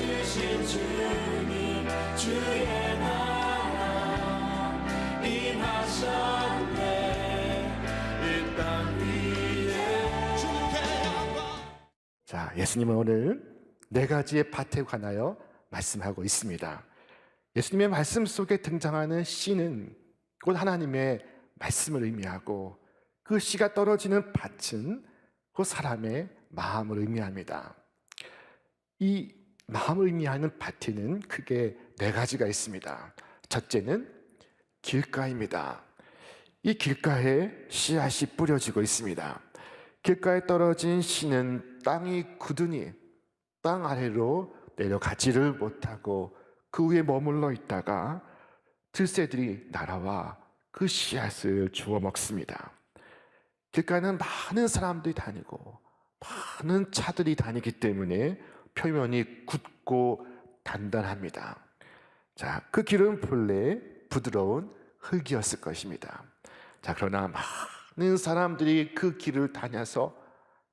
주신 주님 주의 나라 임하셨네 이 땅 위에 주님께 영광. 자, 예수님은 오늘 네 가지의 밭에 관하여 말씀하고 있습니다. 예수님의 말씀 속에 등장하는 씨는 곧 하나님의 말씀을 의미하고, 그 씨가 떨어지는 밭은 그 사람의 마음을 의미합니다. 이 마음을 의미하는 밭에는 크게 네 가지가 있습니다. 첫째는 길가입니다. 이 길가에 씨앗이 뿌려지고 있습니다. 길가에 떨어진 씨는 땅이 굳으니 땅 아래로 내려가지를 못하고 그 위에 머물러 있다가 들새들이 날아와 그 씨앗을 주워 먹습니다. 길가에는 많은 사람들이 다니고 많은 차들이 다니기 때문에 표면이 굳고 단단합니다. 자, 그 길은 본래 부드러운 흙이었을 것입니다. 자, 그러나 많은 사람들이 그 길을 다녀서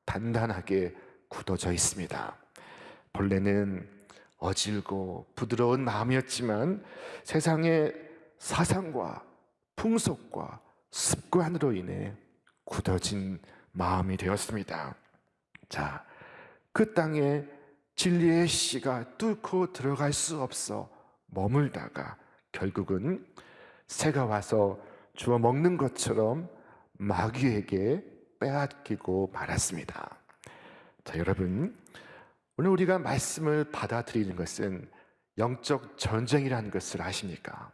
단단하게 굳어져 있습니다. 본래는 어질고 부드러운 마음이었지만 세상의 사상과 풍속과 습관으로 인해 굳어진 마음이 되었습니다. 자, 그 땅에 진리의 씨가 뚫고 들어갈 수 없어 머물다가 결국은 새가 와서 주워 먹는 것처럼 마귀에게 빼앗기고 말았습니다. 자, 여러분, 오늘 우리가 말씀을 받아들이는 것은 영적 전쟁이라는 것을 아십니까?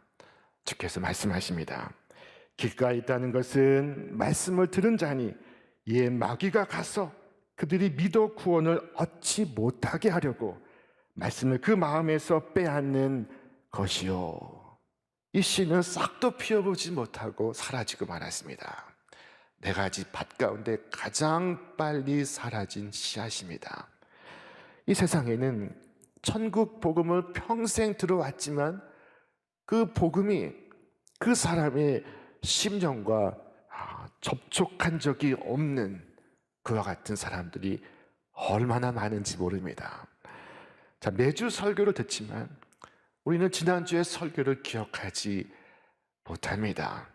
주께서 말씀하십니다. 길가에 있다는 것은 말씀을 들은 자니 이에 마귀가 가서 그들이 믿어 구원을 얻지 못하게 하려고 말씀을 그 마음에서 빼앗는 것이요. 이 씨는 싹도 피어보지 못하고 사라지고 말았습니다. 네 가지 밭 가운데 가장 빨리 사라진 씨앗입니다. 이 세상에는 천국 복음을 평생 들어왔지만 그 복음이 그 사람의 심령과 접촉한 적이 없는 그와 같은 사람들이 얼마나 많은지 모릅니다. 자, 매주 설교를 듣지만 우리는 지난주의 설교를 기억하지 못합니다.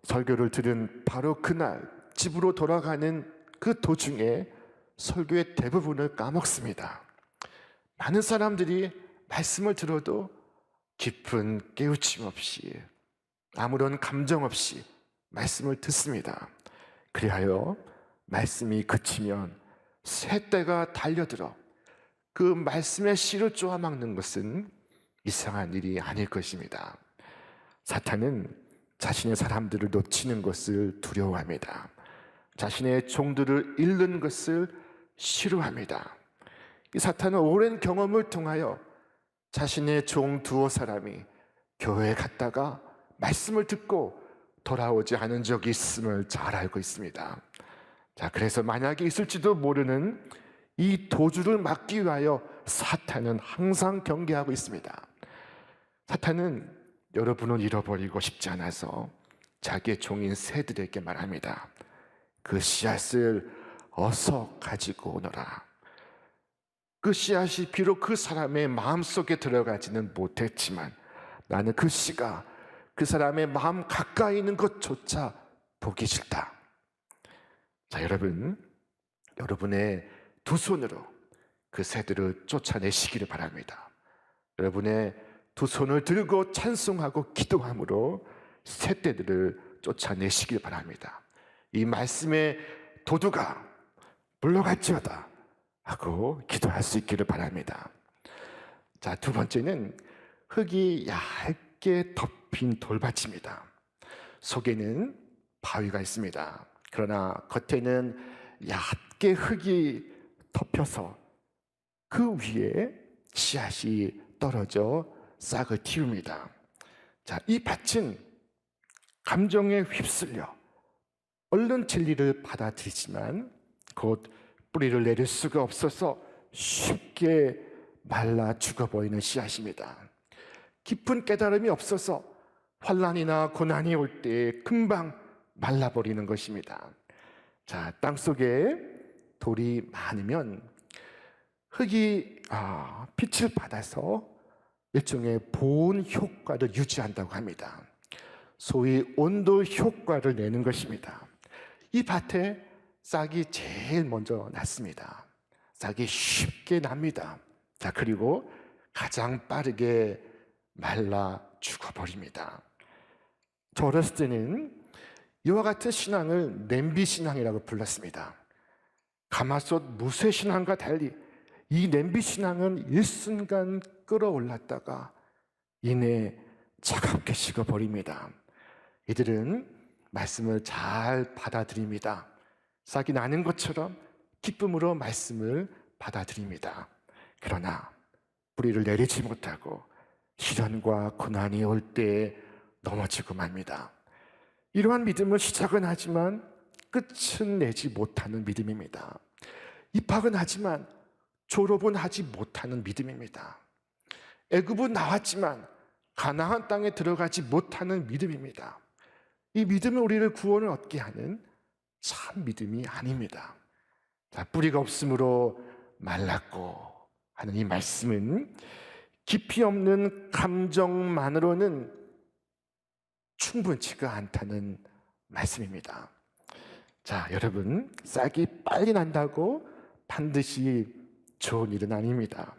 설교를 들은 바로 그날 집으로 돌아가는 그 도중에 설교의 대부분을 까먹습니다. 많은 사람들이 말씀을 들어도 깊은 깨우침 없이 아무런 감정 없이 말씀을 듣습니다. 그리하여 말씀이 그치면 새떼가 달려들어 그 말씀의 씨를 쪼아먹는 것은 이상한 일이 아닐 것입니다. 사탄은 자신의 사람들을 놓치는 것을 두려워합니다. 자신의 종들을 잃는 것을 싫어합니다. 이 사탄은 오랜 경험을 통하여 자신의 종 두어 사람이 교회에 갔다가 말씀을 듣고 돌아오지 않은 적이 있음을 잘 알고 있습니다. 자, 그래서 만약에 있을지도 모르는 이 도주를 막기 위하여 사탄은 항상 경계하고 있습니다. 사탄은 여러분을 잃어버리고 싶지 않아서 자기의 종인 새들에게 말합니다. 그 씨앗을 어서 가지고 오너라. 그 씨앗이 비록 그 사람의 마음속에 들어가지는 못했지만 나는 그 씨가 그 사람의 마음 가까이 있는 것조차 보기 싫다. 자, 여러분의 두 손으로 그 새들을 쫓아내시기를 바랍니다. 여러분의 두 손을 들고 찬송하고 기도함으로 새떼들을 쫓아내시길 바랍니다. 이 말씀의 도두가 물러갈지어다 하고 기도할 수 있기를 바랍니다. 자, 두 번째는 흙이 얇게 덮인 돌밭입니다. 속에는 바위가 있습니다. 그러나 겉에는 얇게 흙이 덮여서 그 위에 씨앗이 떨어져 싹을 틔웁니다. 자, 이 밭은 감정에 휩쓸려 얼른 진리를 받아들이지만 곧 뿌리를 내릴 수가 없어서 쉽게 말라 죽어버리는 씨앗입니다. 깊은 깨달음이 없어서 환난이나 고난이 올 때 금방 말라버리는 것입니다. 자, 땅속에 돌이 많으면 흙이 빛을 받아서 일종의 보온 효과를 유지한다고 합니다. 소위 온도 효과를 내는 것입니다. 이 밭에 싹이 제일 먼저 났습니다. 싹이 쉽게 납니다. 자, 그리고 가장 빠르게 말라 죽어버립니다. 저 어렸을 때는 이와 같은 신앙을 냄비 신앙이라고 불렀습니다. 가마솥 무쇠 신앙과 달리 이 냄비 신앙은 일순간 끓어올랐다가 이내 차갑게 식어버립니다. 이들은 말씀을 잘 받아들입니다. 싹이 나는 것처럼 기쁨으로 말씀을 받아들입니다. 그러나 뿌리를 내리지 못하고 시련과 고난이 올 때 넘어지고 맙니다. 이러한 믿음은 시작은 하지만 끝은 내지 못하는 믿음입니다. 입학은 하지만 졸업은 하지 못하는 믿음입니다. 애굽은 나왔지만 가나안 땅에 들어가지 못하는 믿음입니다. 이 믿음은 우리를 구원을 얻게 하는 참 믿음이 아닙니다. 자, 뿌리가 없으므로 말랐고 하는 이 말씀은 깊이 없는 감정만으로는 충분치가 않다는 말씀입니다. 자, 여러분, 싹이 빨리 난다고 반드시 좋은 일은 아닙니다.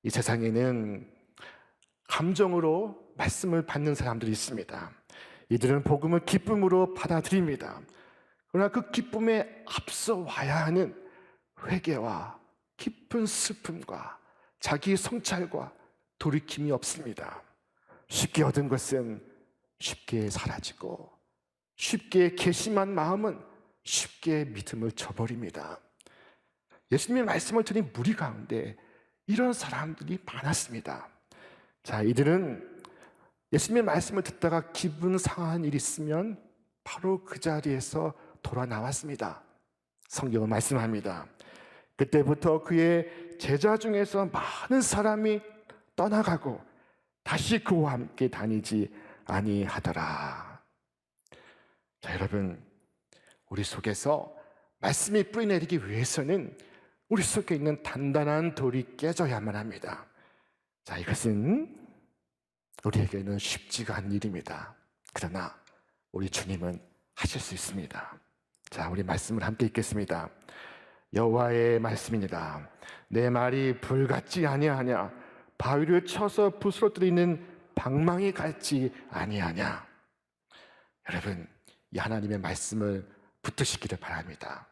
이 세상에는 감정으로 말씀을 받는 사람들이 있습니다. 이들은 복음을 기쁨으로 받아들입니다. 그러나 그 기쁨에 앞서 와야 하는 회개와 깊은 슬픔과 자기 성찰과 돌이킴이 없습니다. 쉽게 얻은 것은 쉽게 사라지고 쉽게 개심한 마음은 쉽게 믿음을 저버립니다. 예수님의 말씀을 들은 무리 가운데 이런 사람들이 많았습니다. 자, 이들은 예수님의 말씀을 듣다가 기분 상한 일이 있으면 바로 그 자리에서 돌아 나왔습니다. 성경은 말씀합니다. 그때부터 그의 제자 중에서 많은 사람이 떠나가고 다시 그와 함께 다니지 아니하더라. 자, 여러분, 우리 속에서 말씀이 뿌리내리기 위해서는 우리 속에 있는 단단한 돌이 깨져야만 합니다. 자, 이것은 우리에게는 쉽지가 않은 일입니다. 그러나 우리 주님은 하실 수 있습니다. 자, 우리 말씀을 함께 읽겠습니다. 여호와의 말씀이니라. 내 말이 불같지 아니하냐? 바위를 쳐서 부스러뜨리는 방망이 같지 아니하냐? 여러분, 이 하나님의 말씀을 붙드시기를 바랍니다.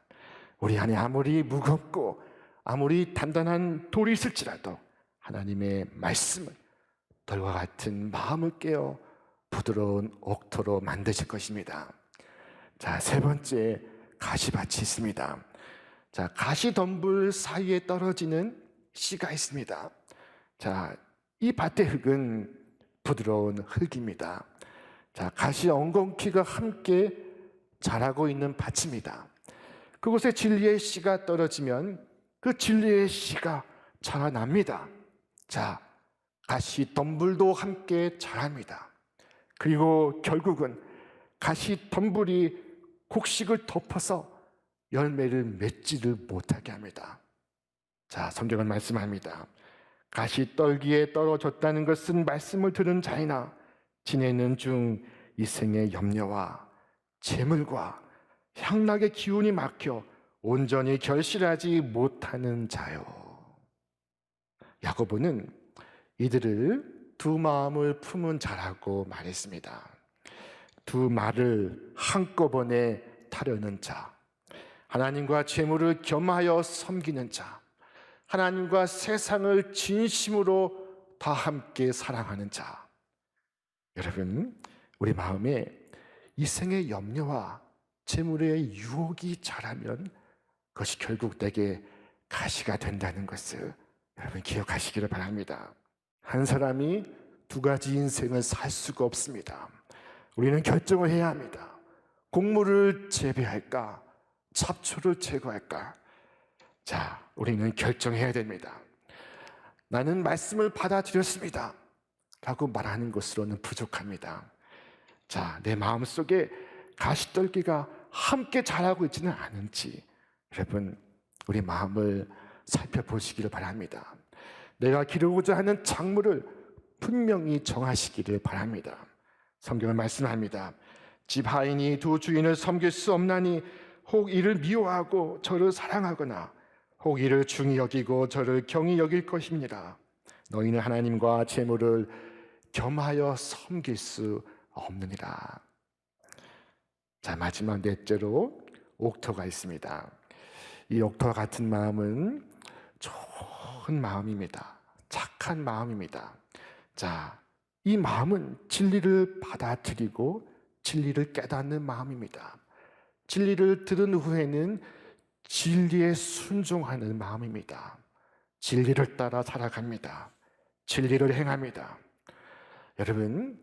우리 안에 아무리 무겁고 아무리 단단한 돌이 있을지라도 하나님의 말씀은 돌과 같은 마음을 깨어 부드러운 옥토로 만드실 것입니다. 자, 세 번째, 가시밭이 있습니다. 자, 가시덤불 사이에 떨어지는 씨가 있습니다. 자, 이 밭의 흙은 부드러운 흙입니다. 자, 가시 엉겅퀴가 함께 자라고 있는 밭입니다. 그곳에 진리의 씨가 떨어지면 그 진리의 씨가 자라납니다. 자, 가시 덤불도 함께 자랍니다. 그리고 결국은 가시 덤불이 곡식을 덮어서 열매를 맺지를 못하게 합니다. 자, 성경은 말씀합니다. 가시 떨기에 떨어졌다는 것은 말씀을 들은 자이나 지내는 중 이 생의 염려와 재물과 향락의 기운이 막혀 온전히 결실하지 못하는 자요. 야고보는 이들을 두 마음을 품은 자라고 말했습니다. 두 말을 한꺼번에 타려는 자, 하나님과 재물을 겸하여 섬기는 자, 하나님과 세상을 진심으로 다 함께 사랑하는 자. 여러분, 우리 마음에 이 생의 염려와 재물의 유혹이 자라면 그것이 결국 내게 가시가 된다는 것을 여러분 기억하시기를 바랍니다. 한 사람이 두 가지 인생을 살 수가 없습니다. 우리는 결정을 해야 합니다. 곡물을 재배할까? 잡초를 제거할까? 자, 우리는 결정해야 됩니다. 나는 말씀을 받아들였습니다 라고 말하는 것으로는 부족합니다. 자, 내 마음속에 가시떨기가 함께 자라고 있지는 않은지 여러분 우리 마음을 살펴보시기를 바랍니다. 내가 기르고자 하는 작물을 분명히 정하시기를 바랍니다. 성경은 말씀합니다. 집 하인이 두 주인을 섬길 수 없나니 혹 이를 미워하고 저를 사랑하거나 혹 이를 중히 여기고 저를 경히 여길 것입니다. 너희는 하나님과 재물을 겸하여 섬길 수 없느니라. 자, 마지막 넷째로 옥토가 있습니다. 이 옥토와 같은 마음은 좋은 마음입니다. 착한 마음입니다. 자, 이 마음은 진리를 받아들이고 진리를 깨닫는 마음입니다. 진리를 들은 후에는 진리에 순종하는 마음입니다. 진리를 따라 살아갑니다. 진리를 행합니다. 여러분,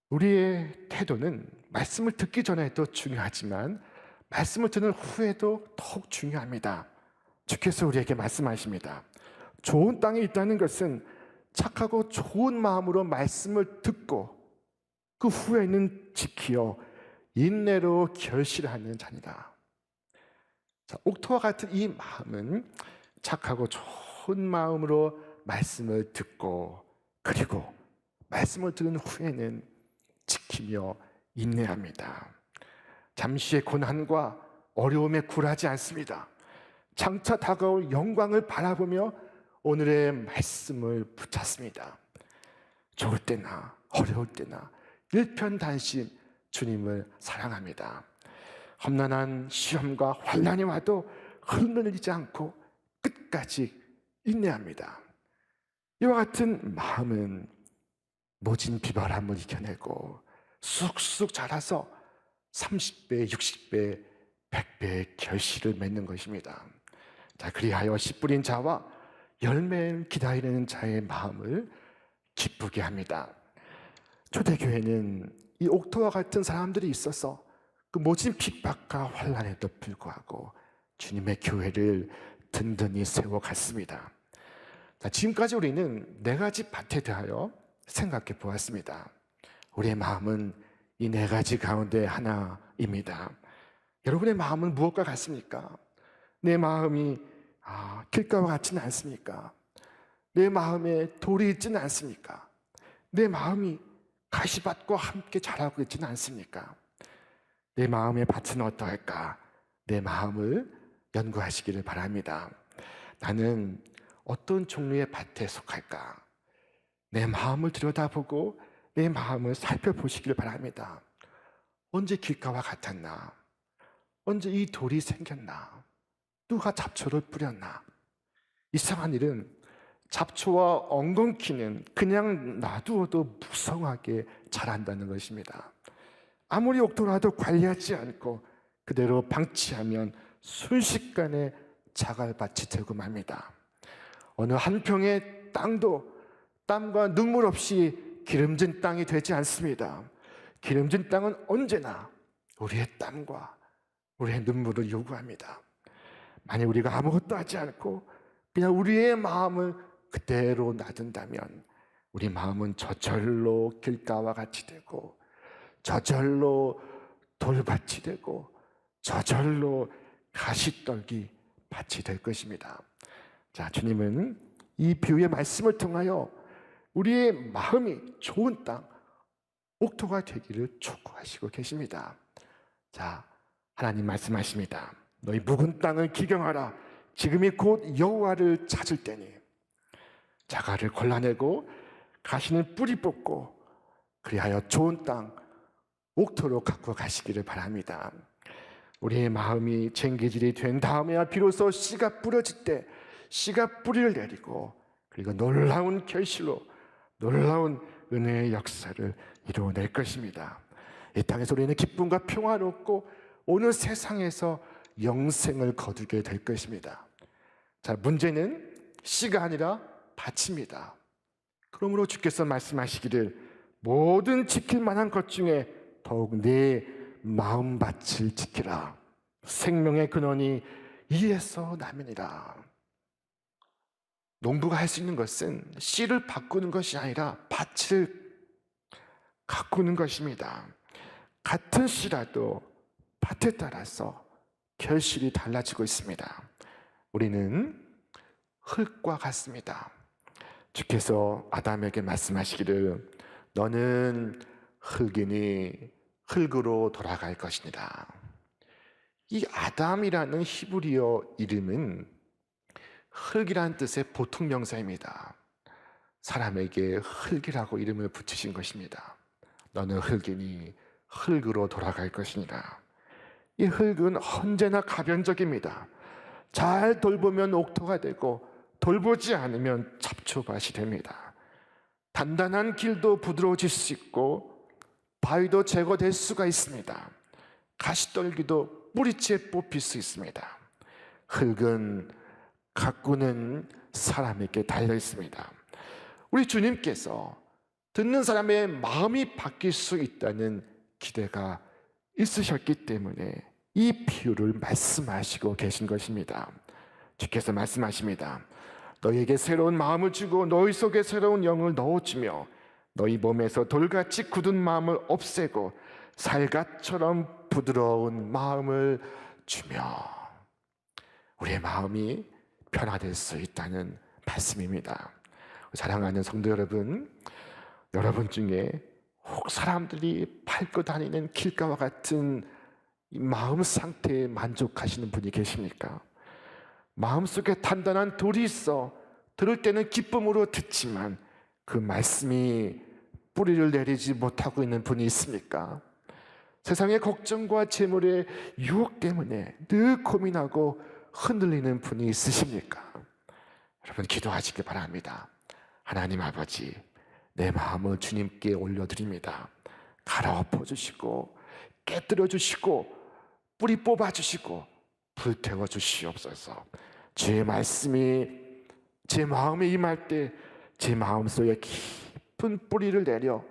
우리의 태도는 말씀을 듣기 전에도 중요하지만 말씀을 듣는 후에도 더욱 중요합니다. 주께서 우리에게 말씀하십니다. 좋은 땅에 있다는 것은 착하고 좋은 마음으로 말씀을 듣고 그 후에는 지키어 인내로 결실하는 자니라. 자, 옥토와 같은 이 마음은 착하고 좋은 마음으로 말씀을 듣고 그리고 말씀을 들은 후에는 지키며 인내합니다. 잠시의 고난과 어려움에 굴하지 않습니다. 장차 다가올 영광을 바라보며 오늘의 말씀을 붙잡습니다. 좋을 때나 어려울 때나 일편단심 주님을 사랑합니다. 험난한 시험과 환난이 와도 흔들리지 않고 끝까지 인내합니다. 이와 같은 마음은 모진 비바람을 이겨내고 쑥쑥 자라서 30배, 60배, 100배의 결실을 맺는 것입니다. 자, 그리하여 씨 뿌린 자와 열매를 기다리는 자의 마음을 기쁘게 합니다. 초대교회는 이 옥토와 같은 사람들이 있어서 그 모진 핍박과 환난에도 불구하고 주님의 교회를 든든히 세워갔습니다. 자, 지금까지 우리는 네 가지 밭에 대하여 생각해 보았습니다. 우리의 마음은 이 네 가지 가운데 하나입니다. 여러분의 마음은 무엇과 같습니까? 내 마음이 길가와 같지는 않습니까? 내 마음에 돌이 있지는 않습니까? 내 마음이 가시밭과 함께 자라고 있지는 않습니까? 내 마음의 밭은 어떠할까? 내 마음을 연구하시기를 바랍니다. 나는 어떤 종류의 밭에 속할까? 내 마음을 들여다보고 내 마음을 살펴보시기를 바랍니다. 언제 길가와 같았나? 언제 이 돌이 생겼나? 누가 잡초를 뿌렸나? 이상한 일은 잡초와 엉겅퀴는 그냥 놔두어도 무성하게 자란다는 것입니다. 아무리 옥토라도 관리하지 않고 그대로 방치하면 순식간에 자갈밭이 되고 맙니다. 어느 한 평의 땅도 땀과 눈물 없이 기름진 땅이 되지 않습니다. 기름진 땅은 언제나 우리의 땀과 우리의 눈물을 요구합니다. 만약 우리가 아무것도 하지 않고 그냥 우리의 마음을 그대로 놔둔다면 우리 마음은 저절로 길가와 같이 되고 저절로 돌밭이 되고 저절로 가시떨기 밭이 될 것입니다. 자, 주님은 이 비유의 말씀을 통하여 우리의 마음이 좋은 땅, 옥토가 되기를 촉구하시고 계십니다. 자, 하나님 말씀하십니다. 너희 묵은 땅을 기경하라. 지금이 곧 여호와를 찾을 때니 자갈을 골라내고 가시는 뿌리 뽑고 그리하여 좋은 땅, 옥토로 갖고 가시기를 바랍니다. 우리의 마음이 쟁기질이 된 다음에야 비로소 씨가 뿌려질 때 씨가 뿌리를 내리고 그리고 놀라운 결실로 놀라운 은혜의 역사를 이루어낼 것입니다. 이 땅에서 우리는 기쁨과 평화를 얻고 오늘 세상에서 영생을 거두게 될 것입니다. 자, 문제는 씨가 아니라 밭입니다. 그러므로 주께서 말씀하시기를 모든 지킬 만한 것 중에 더욱 내 마음밭을 지키라. 생명의 근원이 이에서 나면이라. 농부가 할 수 있는 것은 씨를 바꾸는 것이 아니라 밭을 가꾸는 것입니다. 같은 씨라도 밭에 따라서 결실이 달라지고 있습니다. 우리는 흙과 같습니다. 주께서 아담에게 말씀하시기를 너는 흙이니 흙으로 돌아갈 것이니라. 이 아담이라는 히브리어 이름은 흙이란 뜻의 보통 명사입니다. 사람에게 흙이라고 이름을 붙이신 것입니다. 너는 흙이니 흙으로 돌아갈 것이니라. 이 흙은 언제나 가변적입니다. 잘 돌보면 옥토가 되고 돌보지 않으면 잡초밭이 됩니다. 단단한 길도 부드러워질 수 있고 바위도 제거될 수가 있습니다. 가시떨기도 뿌리채 뽑힐 수 있습니다. 흙은 가꾸는 사람에게 달려 있습니다. 우리 주님께서 듣는 사람의 마음이 바뀔 수 있다는 기대가 있으셨기 때문에 이 비유를 말씀하시고 계신 것입니다. 주께서 말씀하십니다. 너희에게 새로운 마음을 주고 너희 속에 새로운 영을 넣어주며 너희 몸에서 돌같이 굳은 마음을 없애고 살갗처럼 부드러운 마음을 주며 우리의 마음이 변화될 수 있다는 말씀입니다. 사랑하는 성도 여러분, 여러분 중에 혹 사람들이 밟고 다니는 길가와 같은 이 마음 상태에 만족하시는 분이 계십니까? 마음속에 단단한 돌이 있어 들을 때는 기쁨으로 듣지만 그 말씀이 뿌리를 내리지 못하고 있는 분이 있습니까? 세상의 걱정과 재물의 유혹 때문에 늘 고민하고 흔들리는 분이 있으십니까? 여러분 기도하시기 바랍니다. 하나님 아버지, 내 마음을 주님께 올려드립니다. 갈아엎어 주시고 깨뜨려 주시고 뿌리 뽑아 주시고 불태워 주시옵소서. 주의 말씀이 제 마음에 임할 때 제 마음속에 깊은 뿌리를 내려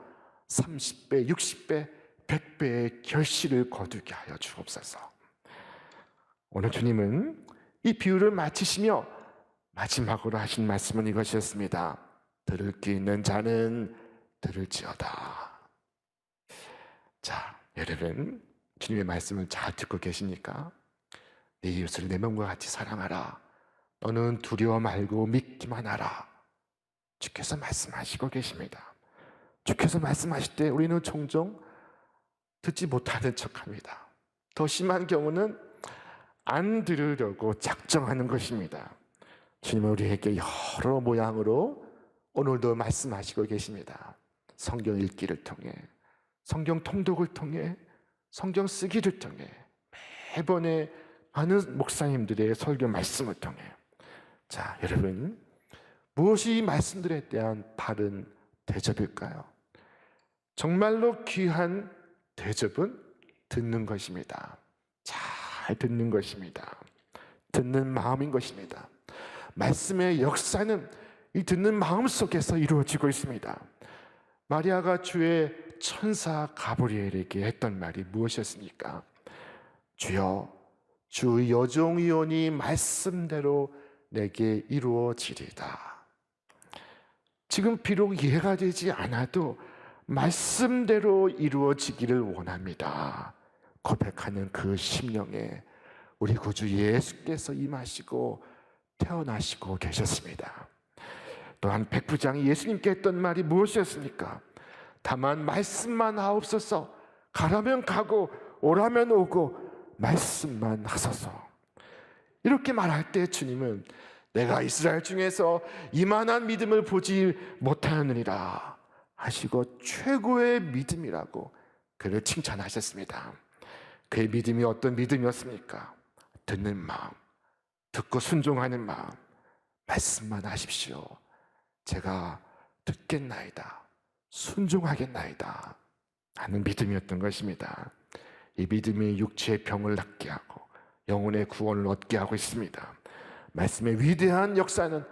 30배, 60배, 100배의 결실을 거두게 하여 주옵소서. 오늘 주님은 이 비유를 마치시며 마지막으로 하신 말씀은 이것이었습니다. 들을 귀 있는 자는 들을지어다. 자, 여러분 주님의 말씀을 잘 듣고 계십니까? 네 이웃을 내 몸과 같이 사랑하라. 너는 두려워 말고 믿기만 하라. 주께서 말씀하시고 계십니다. 주께서 말씀하실 때 우리는 종종 듣지 못하는 척합니다. 더 심한 경우는 안 들으려고 작정하는 것입니다. 주님은 우리에게 여러 모양으로 오늘도 말씀하시고 계십니다. 성경 읽기를 통해, 성경 통독을 통해, 성경 쓰기를 통해, 매번의 많은 목사님들의 설교 말씀을 통해. 자, 여러분, 무엇이 이 말씀들에 대한 바른 대접일까요? 정말로 귀한 대접은 듣는 것입니다. 잘 듣는 것입니다. 듣는 마음인 것입니다. 말씀의 역사는 이 듣는 마음 속에서 이루어지고 있습니다. 마리아가 주의 천사 가브리엘에게 했던 말이 무엇이었습니까? 주여, 주 여종이오니 말씀대로 내게 이루어지리다. 지금 비록 이해가 되지 않아도 말씀대로 이루어지기를 원합니다. 고백하는 그 심령에 우리 구주 예수께서 임하시고 태어나시고 계셨습니다. 또한 백부장이 예수님께 했던 말이 무엇이었습니까? 다만 말씀만 하옵소서. 가라면 가고 오라면 오고 말씀만 하소서. 이렇게 말할 때 주님은 내가 이스라엘 중에서 이만한 믿음을 보지 못하느니라 하시고 최고의 믿음이라고 그를 칭찬하셨습니다. 그의 믿음이 어떤 믿음이었습니까? 듣는 마음, 듣고 순종하는 마음. 말씀만 하십시오. 제가 듣겠나이다, 순종하겠나이다 하는 믿음이었던 것입니다. 이 믿음이 육체의 병을 낫게 하고 영혼의 구원을 얻게 하고 있습니다. 말씀의 위대한 역사는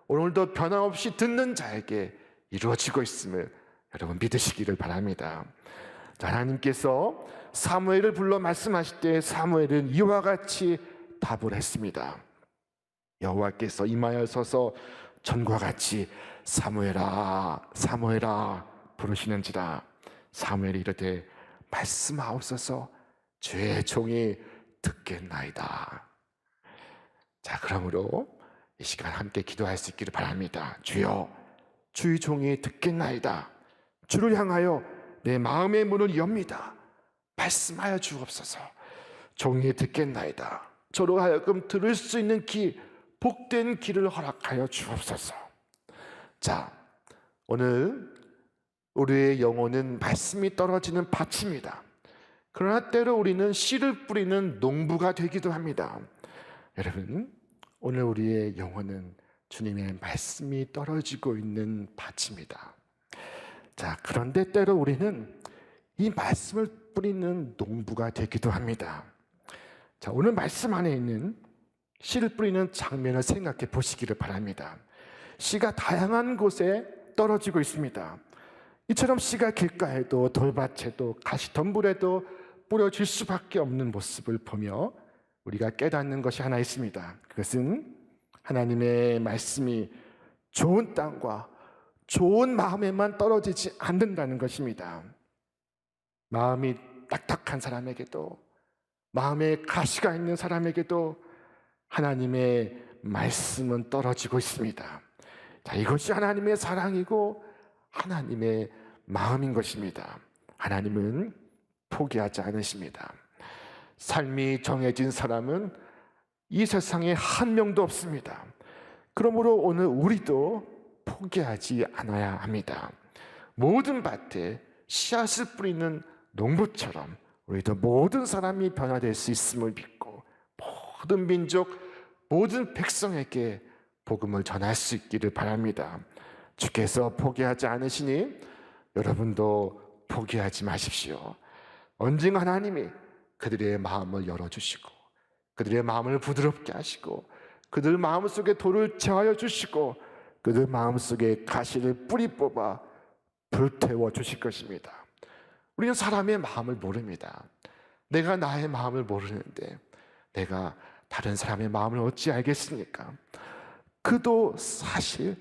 오늘도 변함없이 듣는 자에게 이루어지고 있음을 여러분 믿으시기를 바랍니다. 하나님께서 사무엘을 불러 말씀하실 때 사무엘은 이와 같이 답을 했습니다. 여호와께서 임하여서서 전과 같이 사무엘아 사무엘아 부르시는지라. 사무엘이 이르되 말씀하옵소서 주의 종이 듣겠나이다. 자, 그러므로 이 시간 함께 기도할 수 있기를 바랍니다. 주여, 주의 종이 듣겠나이다. 주를 향하여 내 마음의 문을 엽니다. 말씀하여 주옵소서. 종이 듣겠나이다. 저로 하여금 들을 수 있는 귀, 복된 귀를 허락하여 주옵소서. 자, 오늘 우리의 영혼은 말씀이 떨어지는 밭입니다. 그러나 때로 우리는 씨를 뿌리는 농부가 되기도 합니다. 여러분, 오늘 우리의 영혼은 주님의 말씀이 떨어지고 있는 밭입니다. 자, 그런데 때로 우리는 이 말씀을 뿌리는 농부가 되기도 합니다. 자, 오늘 말씀 안에 있는 씨를 뿌리는 장면을 생각해 보시기를 바랍니다. 씨가 다양한 곳에 떨어지고 있습니다. 이처럼 씨가 길가에도 돌밭에도 가시덤불에도 뿌려질 수밖에 없는 모습을 보며 우리가 깨닫는 것이 하나 있습니다. 그것은 하나님의 말씀이 좋은 땅과 좋은 마음에만 떨어지지 않는다는 것입니다. 마음이 딱딱한 사람에게도, 마음에 가시가 있는 사람에게도 하나님의 말씀은 떨어지고 있습니다. 자, 이것이 하나님의 사랑이고 하나님의 마음인 것입니다. 하나님은 포기하지 않으십니다. 삶이 정해진 사람은 이 세상에 한 명도 없습니다. 그러므로 오늘 우리도 포기하지 않아야 합니다. 모든 밭에 씨앗을 뿌리는 농부처럼 우리도 모든 사람이 변화될 수 있음을 믿고 모든 민족, 모든 백성에게 복음을 전할 수 있기를 바랍니다. 주께서 포기하지 않으시니 여러분도 포기하지 마십시오. 언젠가 하나님이 그들의 마음을 열어주시고 그들의 마음을 부드럽게 하시고 그들 마음속에 돌을 제하여 주시고 그들 마음속에 가시를 뿌리 뽑아 불태워 주실 것입니다. 우리는 사람의 마음을 모릅니다. 내가 나의 마음을 모르는데 내가 다른 사람의 마음을 어찌 알겠습니까? 그도 사실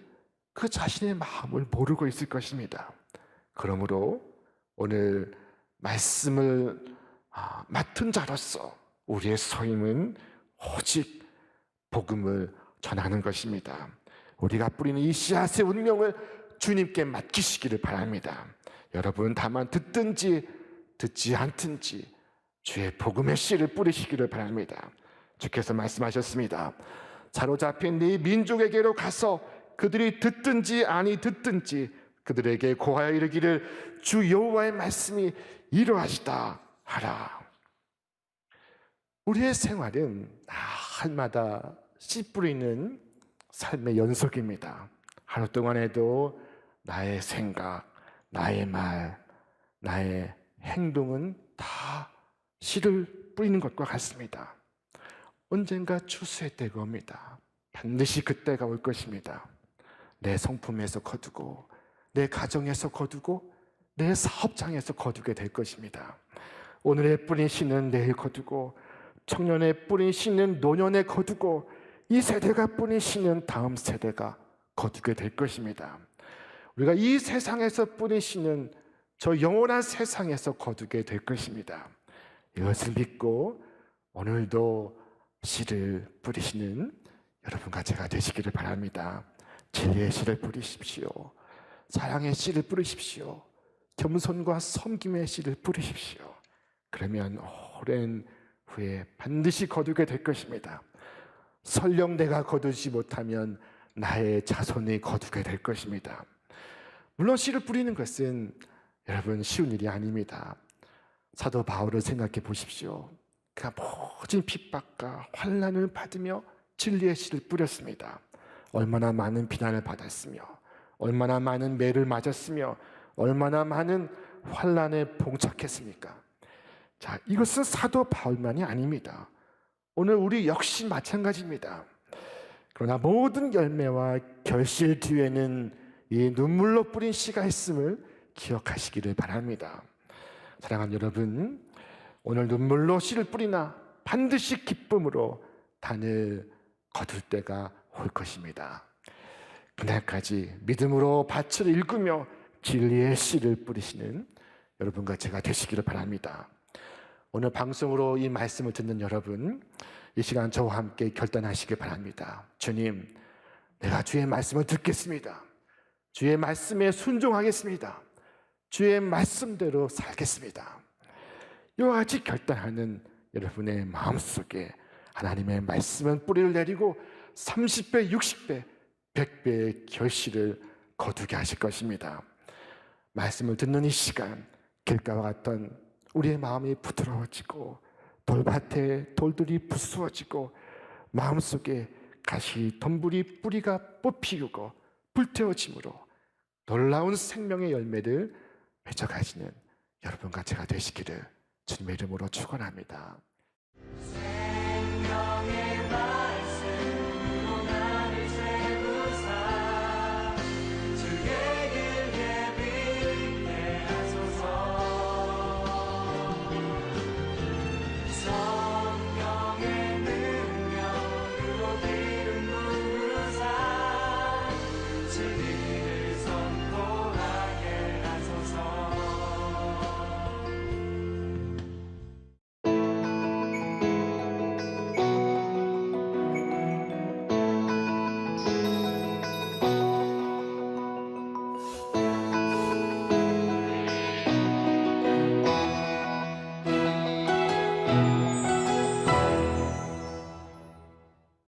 그 자신의 마음을 모르고 있을 것입니다. 그러므로 오늘 말씀을 맡은 자로서 우리의 소임은 오직 복음을 전하는 것입니다. 우리가 뿌리는 이 씨앗의 운명을 주님께 맡기시기를 바랍니다. 여러분 다만 듣든지 듣지 않든지 주의 복음의 씨를 뿌리시기를 바랍니다. 주께서 말씀하셨습니다. 사로잡힌 네 민족에게로 가서 그들이 듣든지 아니 듣든지 그들에게 고하여 이르기를 주 여호와의 말씀이 이러하시다 하라. 우리의 생활은 날마다 씨 뿌리는 삶의 연속입니다. 하루 동안에도 나의 생각, 나의 말, 나의 행동은 다 씨를 뿌리는 것과 같습니다. 언젠가 추수의 때가 옵니다. 반드시 그때가 올 것입니다. 내 성품에서 거두고 내 가정에서 거두고 내 사업장에서 거두게 될 것입니다. 오늘의 뿌린 씨는 내일 거두고 청년의 뿌린 씨는 노년에 거두고 이 세대가 뿌린 씨는 다음 세대가 거두게 될 것입니다. 우리가 이 세상에서 뿌린 씨는 저 영원한 세상에서 거두게 될 것입니다. 이것을 믿고 오늘도 씨를 뿌리시는 여러분과 제가 되시기를 바랍니다. 진리의 씨를 뿌리십시오. 사랑의 씨를 뿌리십시오. 겸손과 섬김의 씨를 뿌리십시오. 그러면 오랜 후에 반드시 거두게 될 것입니다. 설령 내가 거두지 못하면 나의 자손이 거두게 될 것입니다. 물론 씨를 뿌리는 것은 여러분 쉬운 일이 아닙니다. 사도 바울을 생각해 보십시오. 그가 모든 핍박과 환난을 받으며 진리의 씨를 뿌렸습니다. 얼마나 많은 비난을 받았으며 얼마나 많은 매를 맞았으며 얼마나 많은 환난에 봉착했습니까? 자, 이것은 사도 바울만이 아닙니다. 오늘 우리 역시 마찬가지입니다. 그러나 모든 열매와 결실 뒤에는 이 눈물로 뿌린 씨가 있음을 기억하시기를 바랍니다. 사랑하는 여러분, 오늘 눈물로 씨를 뿌리나 반드시 기쁨으로 단을 거둘 때가 올 것입니다. 그날까지 믿음으로 밭을 일구며 진리의 씨를 뿌리시는 여러분과 제가 되시기를 바랍니다. 오늘 방송으로 이 말씀을 듣는 여러분, 이 시간 저와 함께 결단하시길 바랍니다. 주님, 내가 주의 말씀을 듣겠습니다. 주의 말씀에 순종하겠습니다. 주의 말씀대로 살겠습니다. 이와 같이 결단하는 여러분의 마음속에 하나님의 말씀은 뿌리를 내리고 30배, 60배, 100배의 결실을 거두게 하실 것입니다. 말씀을 듣는 이 시간, 길가와 같던 우리의 마음이 부드러워지고 돌밭에 돌들이 부수어지고 마음속에 가시 덤불이 뿌리가 뽑히고 불태워짐으로 놀라운 생명의 열매를 맺어가시는 여러분과 제가 되시기를 주님의 이름으로 축원합니다. 생명의